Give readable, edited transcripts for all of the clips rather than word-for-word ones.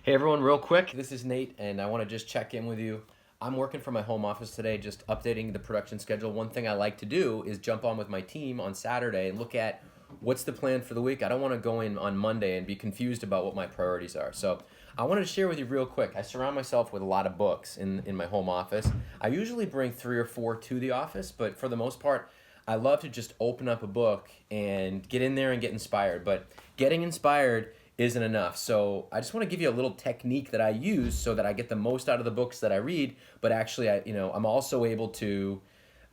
Hey everyone, real quick, this is Nate and I want to just check in with you. I'm working from my home office today, just updating the production schedule. One thing I like to do is jump on with my team on Saturday and look at what's the plan for the week. I don't want to go in on Monday and be confused about what my priorities are. So I wanted to share with you real quick. I surround myself with a lot of books in my home office. I usually bring 3 or 4 to the office, but for the most part, I love to just open up a book and get in there and get inspired. But getting inspired isn't enough. So I just want to give you a little technique that I use so that I get the most out of the books that I read, but actually I'm also able to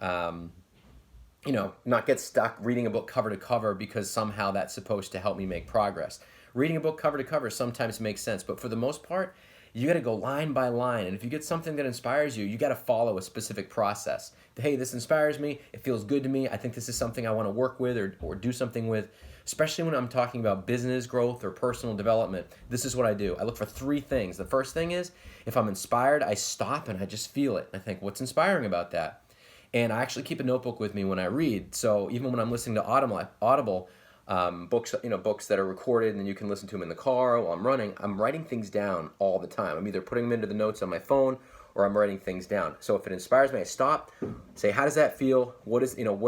um, not get stuck reading a book cover to cover because somehow that's supposed to help me make progress. Reading a book cover to cover sometimes makes sense, but for the most part, you got to go line by line. And if you get something that inspires you, you got to follow a specific process. Hey, this inspires me. It feels good to me. I think this is something I want to work with or do something with, especially when I'm talking about business growth or personal development. This is what I do. I look for 3 things. The first thing is, if I'm inspired, I stop and I just feel it. I think, what's inspiring about that? And I actually keep a notebook with me when I read. So even when I'm listening to Audible books, books that are recorded and you can listen to them in the car while I'm running, I'm writing things down all the time. I'm either putting them into the notes on my phone or I'm writing things down. So if it inspires me, I stop, say, how does that feel? What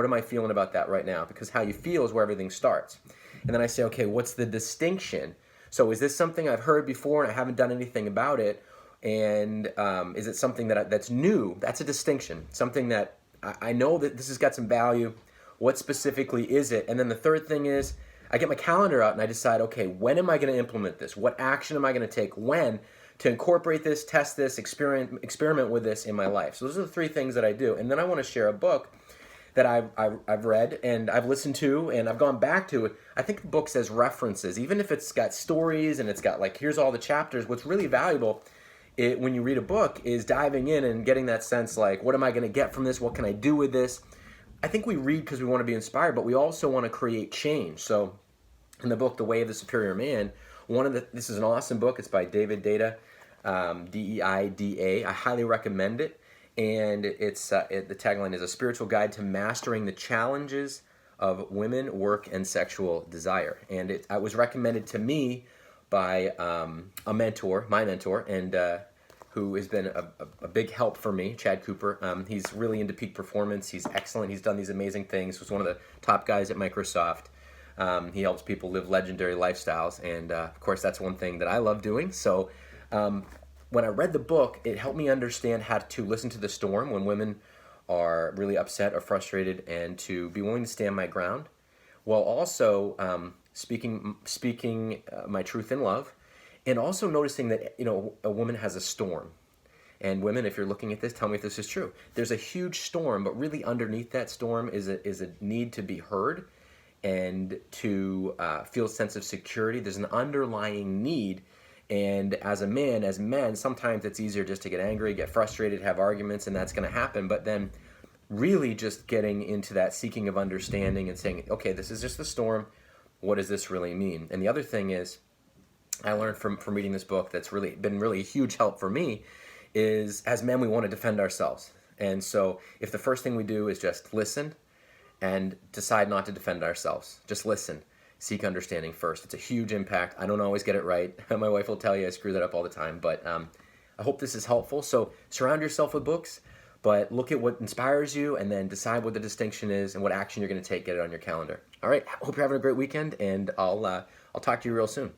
am I feeling about that right now? Because how you feel is where everything starts. And then I say, okay, what's the distinction? So is this something I've heard before and I haven't done anything about it? And is it something that's new? That's a distinction. Something that I know that this has got some value. What specifically is it? And then the third thing is I get my calendar out and I decide, okay, when am I going to implement this? What action am I going to take when to incorporate this, test this, experiment with this in my life? So those are the 3 things that I do. And then I want to share a book that I've read and I've listened to and I've gone back to. I think the book says references, even if it's got stories and it's got like, here's all the chapters. What's really valuable when you read a book is diving in and getting that sense like, what am I going to get from this? What can I do with this? I think we read because we want to be inspired, but we also want to create change. So in the book, The Way of the Superior Man, this is an awesome book. It's by David Deida, Deida. I highly recommend it. And the tagline is a spiritual guide to mastering the challenges of women, work, and sexual desire. And it was recommended to me by a mentor, my mentor, and who has been a big help for me, Chad Cooper. He's really into peak performance. He's excellent. He's done these amazing things. He's one of the top guys at Microsoft. He helps people live legendary lifestyles, and of course, that's one thing that I love doing. So when I read the book, it helped me understand how to listen to the storm when women are really upset or frustrated, and to be willing to stand my ground, while also speaking my truth in love, and also noticing that a woman has a storm. And women, if you're looking at this, tell me if this is true. There's a huge storm, but really underneath that storm is a need to be heard and to feel a sense of security. There's an underlying need. And as men, sometimes it's easier just to get angry, get frustrated, have arguments, and that's going to happen. But then really just getting into that seeking of understanding and saying, okay, this is just the storm. What does this really mean? And the other thing is, I learned from reading this book that's really been really a huge help for me is, as men, we want to defend ourselves. And so if the first thing we do is just listen and decide not to defend ourselves, just listen, seek understanding first. It's a huge impact. I don't always get it right. My wife will tell you I screw that up all the time, but I hope this is helpful. So surround yourself with books, but look at what inspires you and then decide what the distinction is and what action you're going to take. Get it on your calendar. All right. Hope you're having a great weekend, and I'll talk to you real soon.